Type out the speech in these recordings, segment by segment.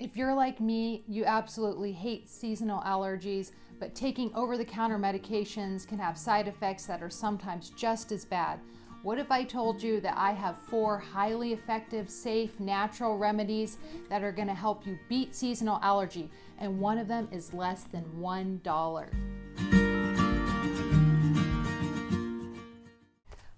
If you're like me, you absolutely hate seasonal allergies, but taking over-the-counter medications can have side effects that are sometimes just as bad. What if I told you that I have 4 highly effective, safe, natural remedies that are going to help you beat seasonal allergy, and one of them is less than $1.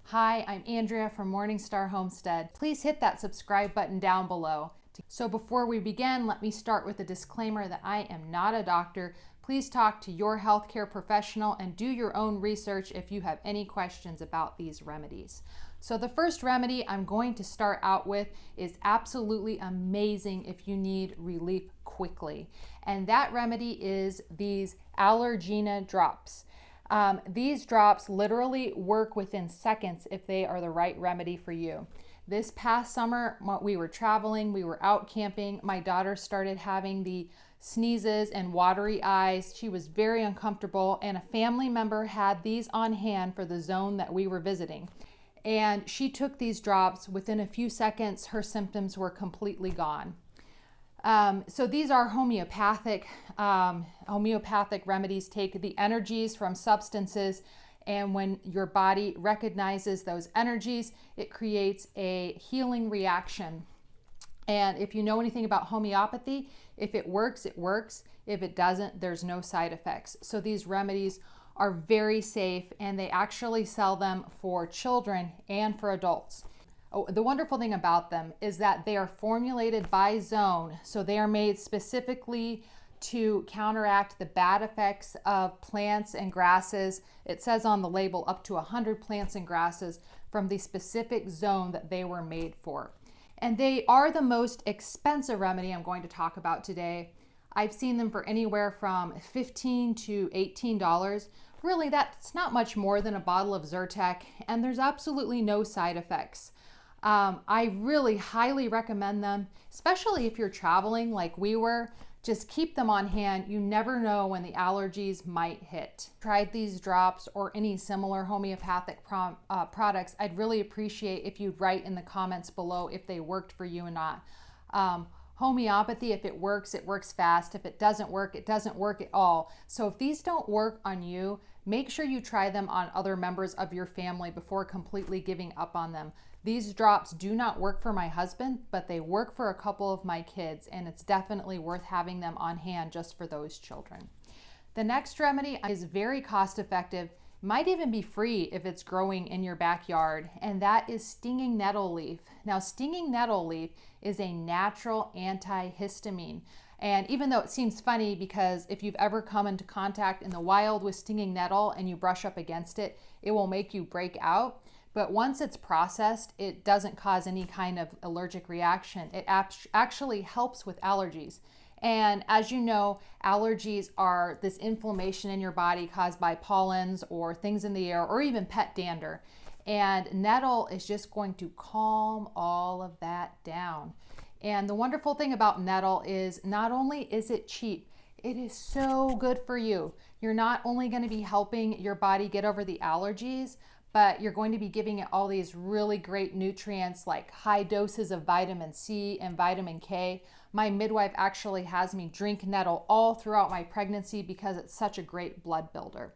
Hi, I'm Andrea from Morningstar Homestead. Please hit that subscribe button down below. So before we begin, let me start with a disclaimer that I am not a doctor. Please talk to your healthcare professional and do your own research if you have any questions about these remedies. So the first remedy I'm going to start out with is absolutely amazing if you need relief quickly. And that remedy is these Allergy drops. These drops literally work within seconds if they are the right remedy for you. This past summer, we were traveling, we were out camping. My daughter started having the sneezes and watery eyes. She was very uncomfortable, and a family member had these on hand for the zone that we were visiting. And she took these drops. Within a few seconds, her symptoms were completely gone. So these are homeopathic remedies. Take the energies from substances, and when your body recognizes those energies, it creates a healing reaction. And if you know anything about homeopathy, if it works, it works. If it doesn't, there's no side effects. So these remedies are very safe, and they actually sell them for children and for adults. Oh, the wonderful thing about them is that they are formulated by zone. So they are made specifically to counteract the bad effects of plants and grasses. It says on the label up to 100 plants and grasses from the specific zone that they were made for. And they are the most expensive remedy I'm going to talk about today. I've seen them for anywhere from $15 to $18. Really, that's not much more than a bottle of Zyrtec, and there's absolutely no side effects. I really highly recommend them, especially if you're traveling like we were. Just keep them on hand. You never know when the allergies might hit. Tried these drops or any similar homeopathic products, I'd really appreciate if you'd write in the comments below if they worked for you or not. Homeopathy, if it works fast. If it doesn't work at all. So if these don't work on you, make sure you try them on other members of your family before completely giving up on them. These drops do not work for my husband, but they work for a couple of my kids, and it's definitely worth having them on hand just for those children. The next remedy is very cost effective, might even be free if it's growing in your backyard, and that is stinging nettle leaf. Now, stinging nettle leaf is a natural antihistamine. And even though it seems funny, because if you've ever come into contact in the wild with stinging nettle and you brush up against it, it will make you break out. But once it's processed, it doesn't cause any kind of allergic reaction. It actually helps with allergies. And as you know, allergies are this inflammation in your body caused by pollens or things in the air or even pet dander. And nettle is just going to calm all of that down. And the wonderful thing about nettle is not only is it cheap, it is so good for you. You're not only going to be helping your body get over the allergies, but you're going to be giving it all these really great nutrients like high doses of vitamin C and vitamin K. My midwife actually has me drink nettle all throughout my pregnancy because it's such a great blood builder.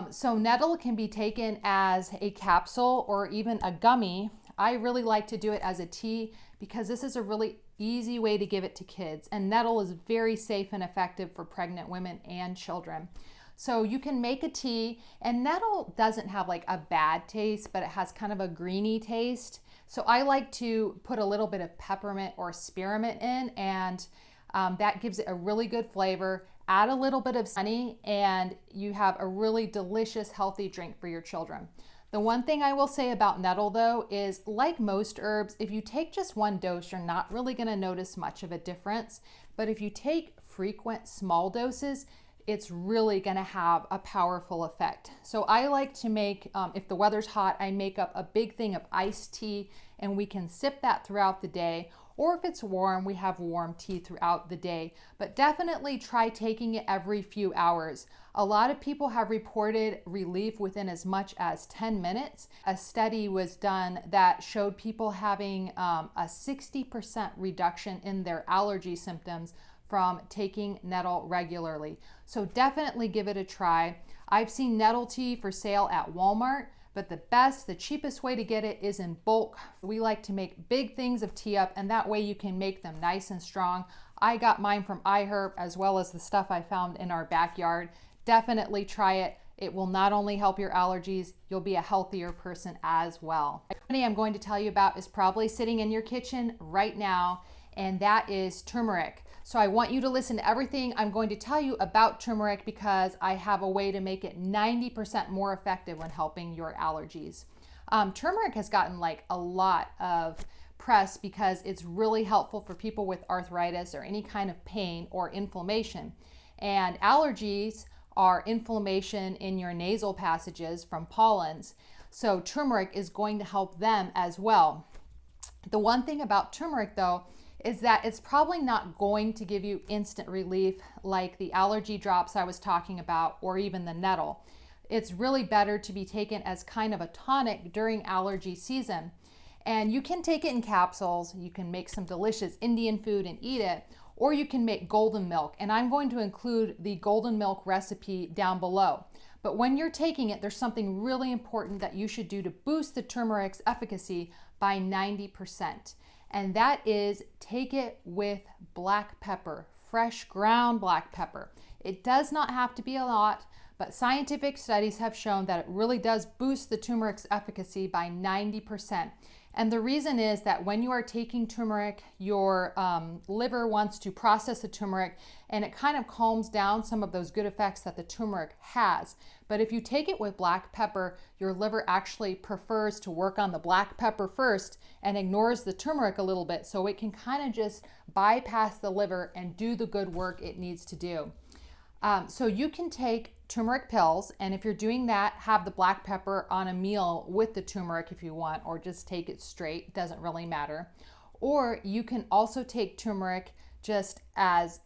So nettle can be taken as a capsule or even a gummy. I really like to do it as a tea because this is a really easy way to give it to kids. And nettle is very safe and effective for pregnant women and children. So you can make a tea, and nettle doesn't have like a bad taste, but it has kind of a greeny taste. So I like to put a little bit of peppermint or spearmint in, and that gives it a really good flavor. Add a little bit of honey, and you have a really delicious, healthy drink for your children. The one thing I will say about nettle though is, like most herbs, if you take just one dose, you're not really gonna notice much of a difference. But if you take frequent small doses, it's really gonna have a powerful effect. So I like to make, if the weather's hot, I make up a big thing of iced tea, and we can sip that throughout the day. or if it's warm, we have warm tea throughout the day. But definitely try taking it every few hours. A lot of people have reported relief within as much as 10 minutes. A study was done that showed people having a 60% reduction in their allergy symptoms from taking nettle regularly. So definitely give it a try. I've seen nettle tea for sale at Walmart, but the cheapest way to get it is in bulk. We like to make big things of tea up, and that way you can make them nice and strong. I got mine from iHerb, as well as the stuff I found in our backyard. Definitely try it. It will not only help your allergies, you'll be a healthier person as well. The remedy I'm going to tell you about is probably sitting in your kitchen right now, and that is turmeric. So I want you to listen to everything I'm going to tell you about turmeric, because I have a way to make it 90% more effective when helping your allergies. Turmeric has gotten like a lot of press because it's really helpful for people with arthritis or any kind of pain or inflammation. And allergies are inflammation in your nasal passages from pollens. So turmeric is going to help them as well. The one thing about turmeric though is that it's probably not going to give you instant relief like the allergy drops I was talking about, or even the nettle. It's really better to be taken as kind of a tonic during allergy season. And you can take it in capsules, you can make some delicious Indian food and eat it, or you can make golden milk. And I'm going to include the golden milk recipe down below. But when you're taking it, there's something really important that you should do to boost the turmeric's efficacy by 90%. And that is take it with black pepper, fresh ground black pepper. It does not have to be a lot, but scientific studies have shown that it really does boost the turmeric's efficacy by 90%. And the reason is that when you are taking turmeric, your liver wants to process the turmeric, and it kind of calms down some of those good effects that the turmeric has. But if you take it with black pepper, your liver actually prefers to work on the black pepper first and ignores the turmeric a little bit, so it can kind of just bypass the liver and do the good work it needs to do. So you can take turmeric pills, and if you're doing that, have the black pepper on a meal with the turmeric if you want, or just take it straight, it doesn't really matter. Or you can also take turmeric just as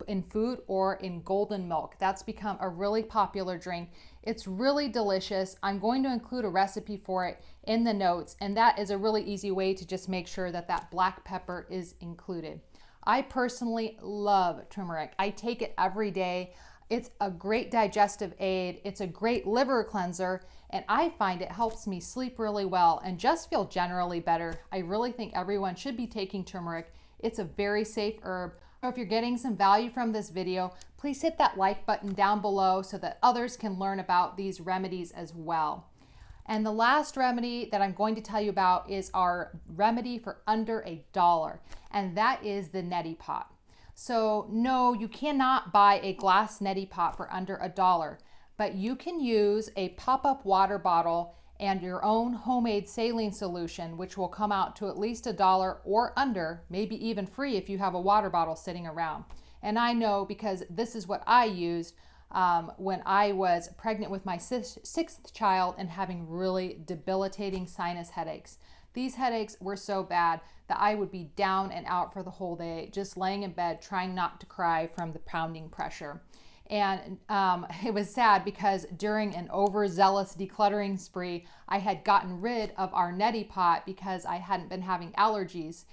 in food or in golden milk. That's become a really popular drink. It's really delicious. I'm going to include a recipe for it in the notes, and that is a really easy way to just make sure that that black pepper is included. I personally love turmeric. I take it every day. It's a great digestive aid. It's a great liver cleanser, and I find it helps me sleep really well and just feel generally better. I really think everyone should be taking turmeric. It's a very safe herb. If you're getting some value from this video, please hit that like button down below so that others can learn about these remedies as well. And the last remedy that I'm going to tell you about is our remedy for under $1, and that is the neti pot. So no, you cannot buy a glass neti pot for under $1, but you can use a pop-up water bottle and your own homemade saline solution, which will come out to at least $1 or under, maybe even free if you have a water bottle sitting around. And I know because this is what I used when I was pregnant with my sixth child and having really debilitating sinus headaches. These headaches were so bad that I would be down and out for the whole day, just laying in bed trying not to cry from the pounding pressure. And it was sad because during an overzealous decluttering spree, I had gotten rid of our neti pot because I hadn't been having allergies.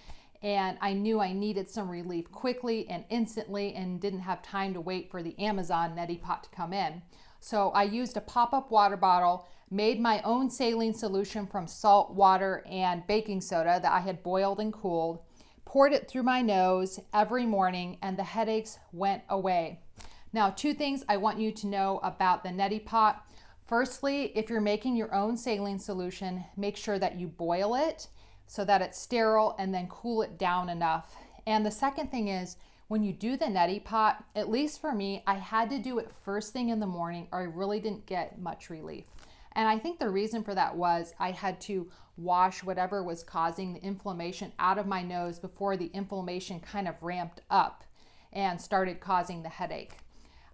And I knew I needed some relief quickly and instantly and didn't have time to wait for the Amazon neti pot to come in. So I used a pop-up water bottle, made my own saline solution from salt, water, and baking soda that I had boiled and cooled, poured it through my nose every morning, and the headaches went away. Now, two things I want you to know about the neti pot. Firstly, if you're making your own saline solution, make sure that you boil it so that it's sterile and then cool it down enough. And the second thing is, when you do the neti pot, at least for me, I had to do it first thing in the morning or I really didn't get much relief. And I think the reason for that was I had to wash whatever was causing the inflammation out of my nose before the inflammation kind of ramped up and started causing the headache.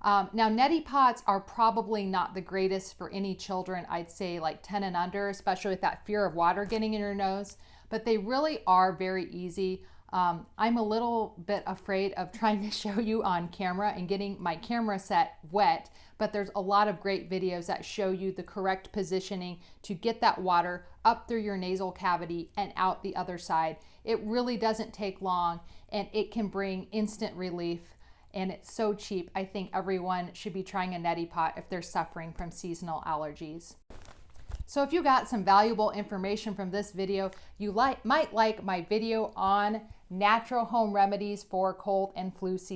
Now, neti pots are probably not the greatest for any children, I'd say like 10 and under, especially with that fear of water getting in your nose, but they really are very easy. I'm a little bit afraid of trying to show you on camera and getting my camera set wet, but there's a lot of great videos that show you the correct positioning to get that water up through your nasal cavity and out the other side. It really doesn't take long, and it can bring instant relief, and it's so cheap. I think everyone should be trying a neti pot if they're suffering from seasonal allergies. So if you got some valuable information from this video, you might like my video on natural home remedies for cold and flu season.